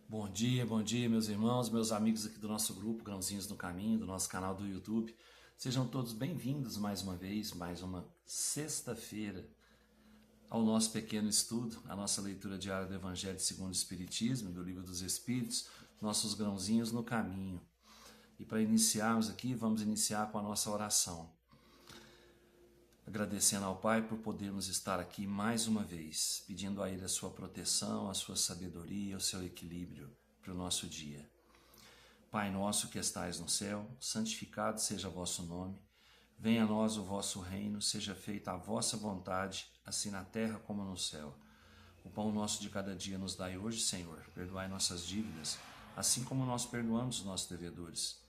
Bom dia, meus irmãos, meus amigos aqui do nosso grupo Grãozinhos no Caminho, do nosso canal do YouTube. Sejam todos bem-vindos mais uma vez, mais uma sexta-feira, ao nosso pequeno estudo, a nossa leitura diária do Evangelho segundo o Espiritismo, do Livro dos Espíritos, nossos Grãozinhos no Caminho. E para iniciarmos aqui, vamos iniciar com a nossa oração. Agradecendo ao Pai por podermos estar aqui mais uma vez, pedindo a Ele a sua proteção, a sua sabedoria, o seu equilíbrio para o nosso dia. Pai nosso que estais no céu, santificado seja o vosso nome. Venha a nós o vosso reino, seja feita a vossa vontade, assim na terra como no céu. O pão nosso de cada dia nos dai hoje, Senhor. Perdoai nossas dívidas, assim como nós perdoamos os nossos devedores.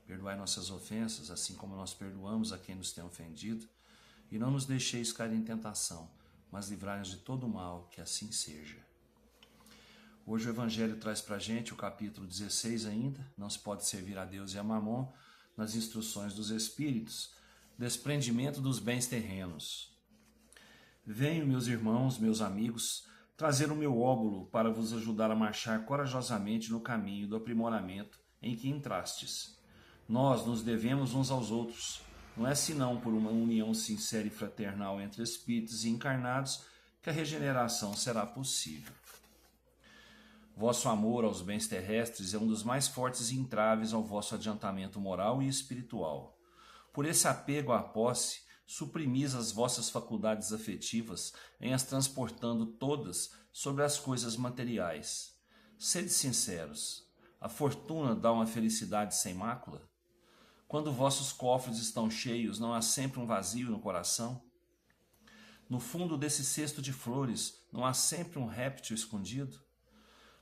Perdoai nossas ofensas, assim como nós perdoamos a quem nos tem ofendido. E não nos deixeis cair em tentação, mas livrai-nos de todo o mal, que assim seja. Hoje o Evangelho traz para a gente o capítulo 16 ainda, não se pode servir a Deus e a Mamon, nas instruções dos Espíritos, desprendimento dos bens terrenos. Venho, meus irmãos, meus amigos, trazer o meu óbolo para vos ajudar a marchar corajosamente no caminho do aprimoramento em que entrastes. Nós nos devemos uns aos outros, não é senão por uma união sincera e fraternal entre espíritos e encarnados que a regeneração será possível. Vosso amor aos bens terrestres é um dos mais fortes entraves ao vosso adiantamento moral e espiritual. Por esse apego à posse, suprimis as vossas faculdades afetivas em as transportando todas sobre as coisas materiais. Sede sinceros, a fortuna dá uma felicidade sem mácula? Quando vossos cofres estão cheios, não há sempre um vazio no coração? No fundo desse cesto de flores, não há sempre um réptil escondido?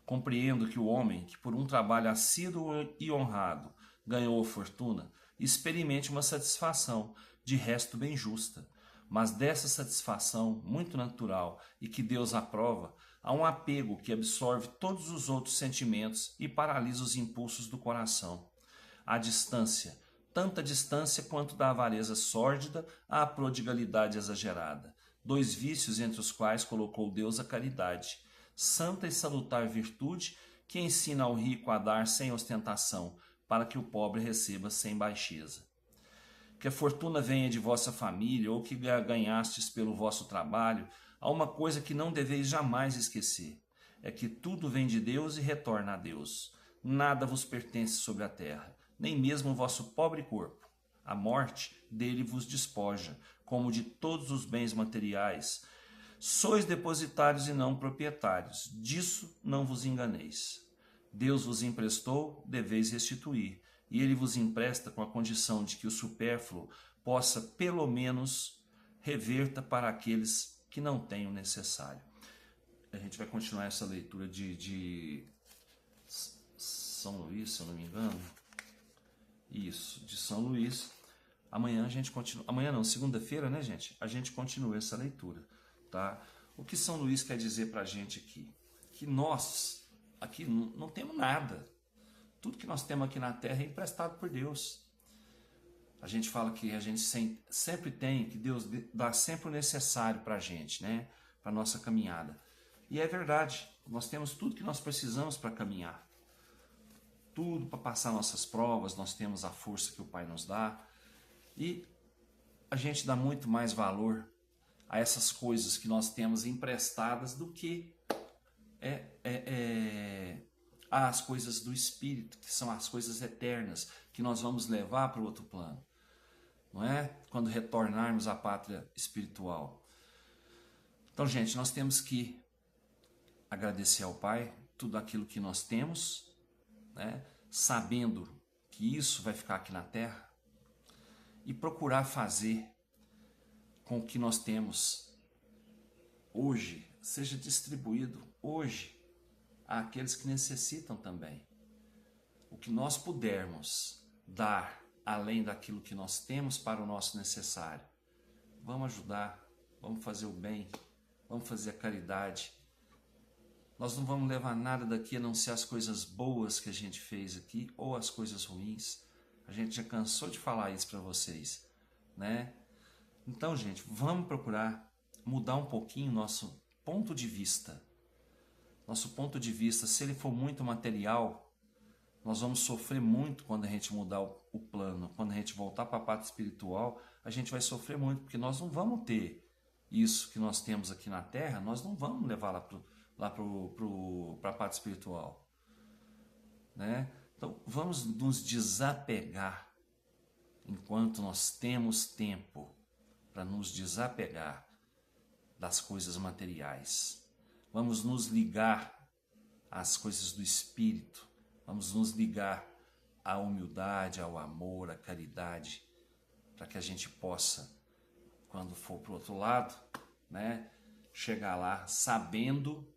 Compreendo que o homem, que por um trabalho assíduo e honrado ganhou a fortuna, experimente uma satisfação, de resto bem justa. Mas dessa satisfação, muito natural e que Deus aprova, há um apego que absorve todos os outros sentimentos e paralisa os impulsos do coração. A distância, tanta distância quanto da avareza sórdida à prodigalidade exagerada, dois vícios entre os quais colocou Deus a caridade, santa e salutar virtude que ensina ao rico a dar sem ostentação, para que o pobre receba sem baixeza. Que a fortuna venha de vossa família ou que a ganhastes pelo vosso trabalho, há uma coisa que não deveis jamais esquecer, é que tudo vem de Deus e retorna a Deus. Nada vos pertence sobre a terra, nem mesmo o vosso pobre corpo. A morte dele vos despoja, como de todos os bens materiais. Sois depositários e não proprietários, disso não vos enganeis. Deus vos emprestou, deveis restituir, e ele vos empresta com a condição de que o supérfluo possa, pelo menos, reverta para aqueles que não têm o necessário. A gente vai continuar essa leitura de São Luís, se eu não me engano. Isso, de São Luís. Amanhã a gente continua. Amanhã não, segunda-feira, né, gente? A gente continua essa leitura, tá? O que São Luís quer dizer pra gente aqui? Que nós, aqui, não temos nada. Tudo que nós temos aqui na Terra é emprestado por Deus. A gente fala que a gente sempre tem, que Deus dá sempre o necessário pra gente, né? Pra nossa caminhada. E é verdade, nós temos tudo que nós precisamos para caminhar. Tudo para passar nossas provas, nós temos a força que o Pai nos dá. E a gente dá muito mais valor a essas coisas que nós temos emprestadas do que às coisas do Espírito, que são as coisas eternas, que nós vamos levar para o outro plano. Não é? Quando retornarmos à pátria espiritual. Então, gente, nós temos que agradecer ao Pai tudo aquilo que nós temos, né? Sabendo que isso vai ficar aqui na Terra, e procurar fazer com o que nós temos hoje seja distribuído hoje àqueles que necessitam também. O que nós pudermos dar além daquilo que nós temos para o nosso necessário, vamos ajudar, vamos fazer o bem, vamos fazer a caridade. Nós não vamos levar nada daqui a não ser as coisas boas que a gente fez aqui ou as coisas ruins. A gente já cansou de falar isso para vocês, né? Então, gente, vamos procurar mudar um pouquinho o nosso ponto de vista. Nosso ponto de vista, se ele for muito material, nós vamos sofrer muito quando a gente mudar o plano. Quando a gente voltar para a parte espiritual, a gente vai sofrer muito, porque nós não vamos ter isso que nós temos aqui na Terra, nós não vamos levar lá para a parte espiritual, né? Então, vamos nos desapegar enquanto nós temos tempo para nos desapegar das coisas materiais. Vamos nos ligar às coisas do Espírito, vamos nos ligar à humildade, ao amor, à caridade, para que a gente possa, quando for para o outro lado, né, chegar lá sabendo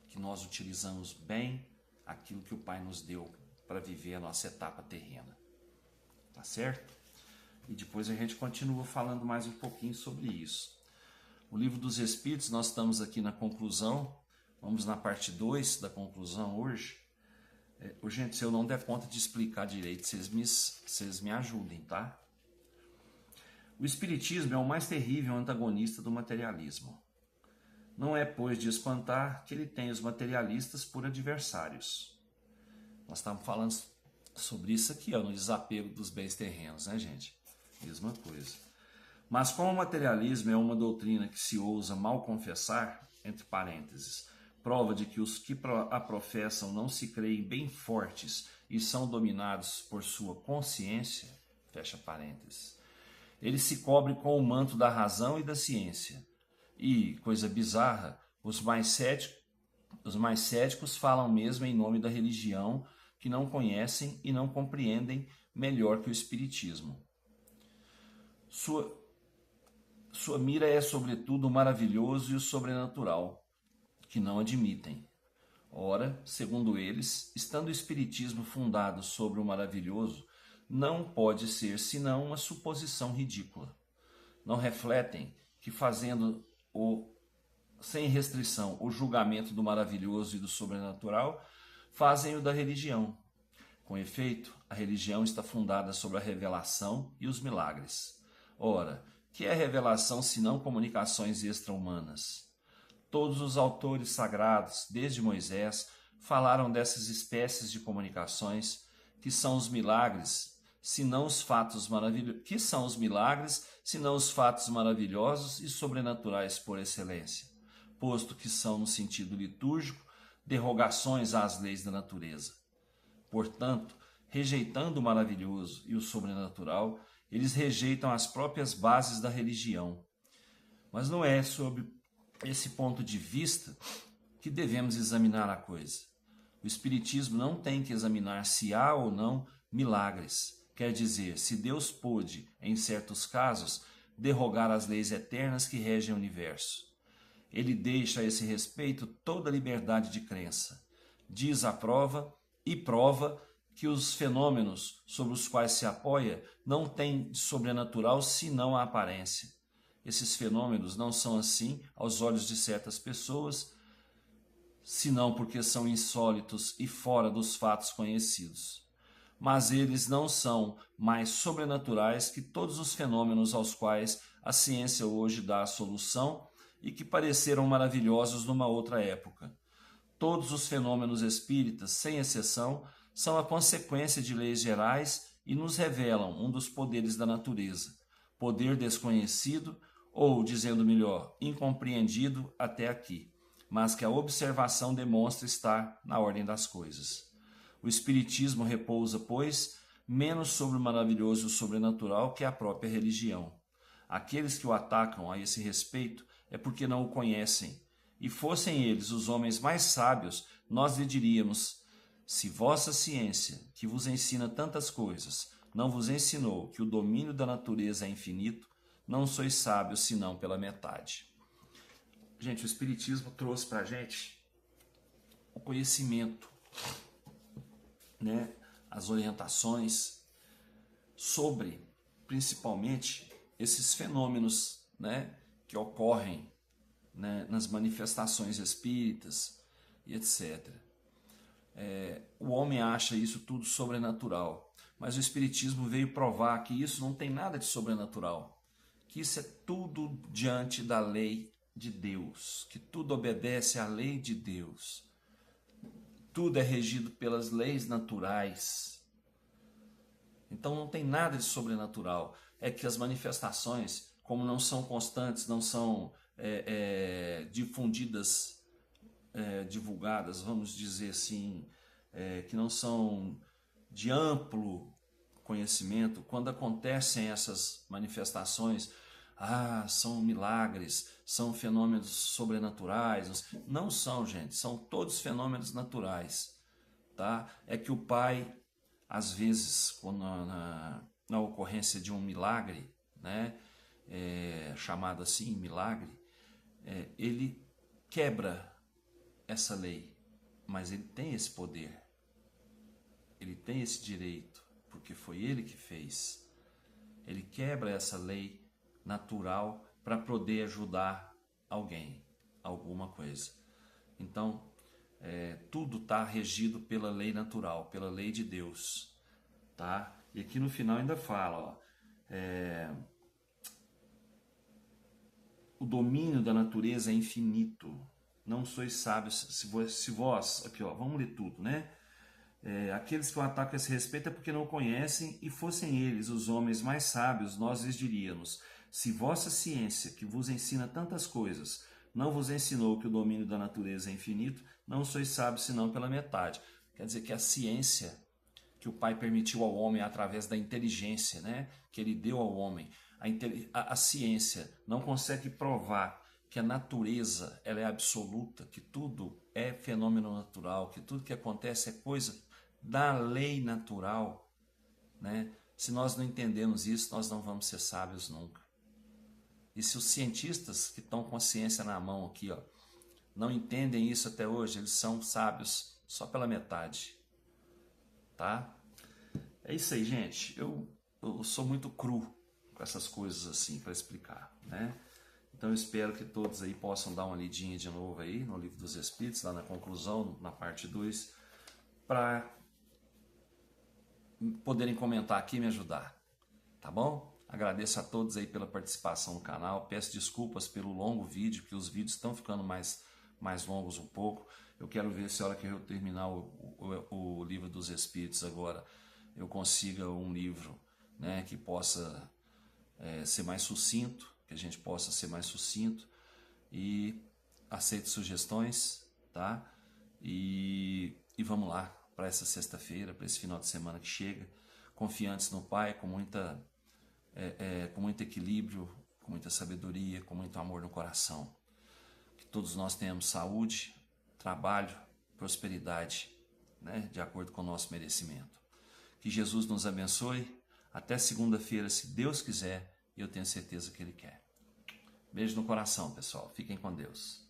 que nós utilizamos bem aquilo que o Pai nos deu para viver a nossa etapa terrena. Tá certo? E depois a gente continua falando mais um pouquinho sobre isso. O Livro dos Espíritos, nós estamos aqui na conclusão, vamos na parte 2 da conclusão hoje. Gente, se eu não der conta de explicar direito, vocês me ajudem, tá? O Espiritismo é o mais terrível antagonista do materialismo. Não é, pois, de espantar que ele tem os materialistas por adversários. Nós estamos falando sobre isso aqui, no desapego dos bens terrenos, né, gente? Mesma coisa. Mas como o materialismo é uma doutrina que se ousa mal confessar, entre parênteses, prova de que os que a professam não se creem bem fortes e são dominados por sua consciência, fecha parênteses, ele se cobre com o manto da razão e da ciência. E, coisa bizarra, os mais céticos falam mesmo em nome da religião que não conhecem e não compreendem melhor que o Espiritismo. Sua mira é, sobretudo, o maravilhoso e o sobrenatural, que não admitem. Ora, segundo eles, estando o Espiritismo fundado sobre o maravilhoso, não pode ser senão uma suposição ridícula. Não refletem que, fazendo sem restrição o julgamento do maravilhoso e do sobrenatural, fazem o da religião. Com efeito, a religião está fundada sobre a revelação e os milagres. Ora, que é revelação senão comunicações extra-humanas? Todos os autores sagrados, desde Moisés, falaram dessas espécies de comunicações, que são os milagres, senão os fatos maravilhosos e sobrenaturais por excelência, posto que são, no sentido litúrgico, derrogações às leis da natureza. Portanto, rejeitando o maravilhoso e o sobrenatural, eles rejeitam as próprias bases da religião. Mas não é sob esse ponto de vista que devemos examinar a coisa. O Espiritismo não tem que examinar se há ou não milagres. Quer dizer, se Deus pôde, em certos casos, derrogar as leis eternas que regem o universo. Ele deixa a esse respeito toda a liberdade de crença. Diz a prova e prova que os fenômenos sobre os quais se apoia não têm de sobrenatural senão a aparência. Esses fenômenos não são assim aos olhos de certas pessoas, senão porque são insólitos e fora dos fatos conhecidos. Mas eles não são mais sobrenaturais que todos os fenômenos aos quais a ciência hoje dá a solução e que pareceram maravilhosos numa outra época. Todos os fenômenos espíritas, sem exceção, são a consequência de leis gerais e nos revelam um dos poderes da natureza, poder desconhecido ou, dizendo melhor, incompreendido até aqui, mas que a observação demonstra estar na ordem das coisas. O Espiritismo repousa, pois, menos sobre o maravilhoso e o sobrenatural que a própria religião. Aqueles que o atacam a esse respeito é porque não o conhecem, e fossem eles os homens mais sábios, nós lhe diríamos: se vossa ciência, que vos ensina tantas coisas, não vos ensinou que o domínio da natureza é infinito, não sois sábios senão pela metade. Gente, o Espiritismo trouxe para a gente o conhecimento, né, as orientações sobre, principalmente, esses fenômenos, né, que ocorrem, né, nas manifestações espíritas e etc. O homem acha isso tudo sobrenatural, mas o Espiritismo veio provar que isso não tem nada de sobrenatural, que isso é tudo diante da lei de Deus, que tudo obedece à lei de Deus. Tudo é regido pelas leis naturais. Então não tem nada de sobrenatural. É que as manifestações, como não são constantes, não são difundidas, divulgadas, vamos dizer assim, que não são de amplo conhecimento, quando acontecem essas manifestações, são milagres, são fenômenos sobrenaturais. Não são, gente, são todos fenômenos naturais, tá? É que o Pai, às vezes, quando na ocorrência de um milagre, né, chamado assim, milagre, ele quebra essa lei, mas ele tem esse poder, ele tem esse direito, porque foi ele que fez. Ele quebra essa lei natural para poder ajudar alguém, alguma coisa. Então, tudo está regido pela lei natural, pela lei de Deus, tá? E aqui no final ainda fala, o domínio da natureza é infinito. Não sois sábios se vós, aqui ó, vamos ler tudo, né? Aqueles que o atacam a esse respeito é porque não conhecem, e fossem eles os homens mais sábios, nós lhes diríamos: se vossa ciência, que vos ensina tantas coisas, não vos ensinou que o domínio da natureza é infinito, não sois sábios senão pela metade. Quer dizer que a ciência que o Pai permitiu ao homem através da inteligência, né, que ele deu ao homem, a ciência não consegue provar que a natureza ela é absoluta, que tudo é fenômeno natural, que tudo que acontece é coisa da lei natural, né? Se nós não entendemos isso, nós não vamos ser sábios nunca. E se os cientistas que estão com a ciência na mão aqui, ó, não entendem isso até hoje, eles são sábios só pela metade, tá? É isso aí, gente. Eu sou muito cru com essas coisas assim para explicar, né? Então eu espero que todos aí possam dar uma lidinha de novo aí no Livro dos Espíritos, lá na conclusão, na parte 2, para poderem comentar aqui e me ajudar, tá bom? Agradeço a todos aí pela participação no canal, peço desculpas pelo longo vídeo, que os vídeos estão ficando mais longos um pouco. Eu quero ver se a hora que eu terminar o Livro dos Espíritos agora, eu consiga um livro, né, que possa ser mais sucinto, que a gente possa ser mais sucinto, e aceito sugestões, tá? E vamos lá para essa sexta-feira, para esse final de semana que chega, confiantes no Pai, com muito equilíbrio, com muita sabedoria, com muito amor no coração. Que todos nós tenhamos saúde, trabalho, prosperidade, né, de acordo com o nosso merecimento. Que Jesus nos abençoe. Até segunda-feira, se Deus quiser, e eu tenho certeza que Ele quer. Beijo no coração, pessoal. Fiquem com Deus.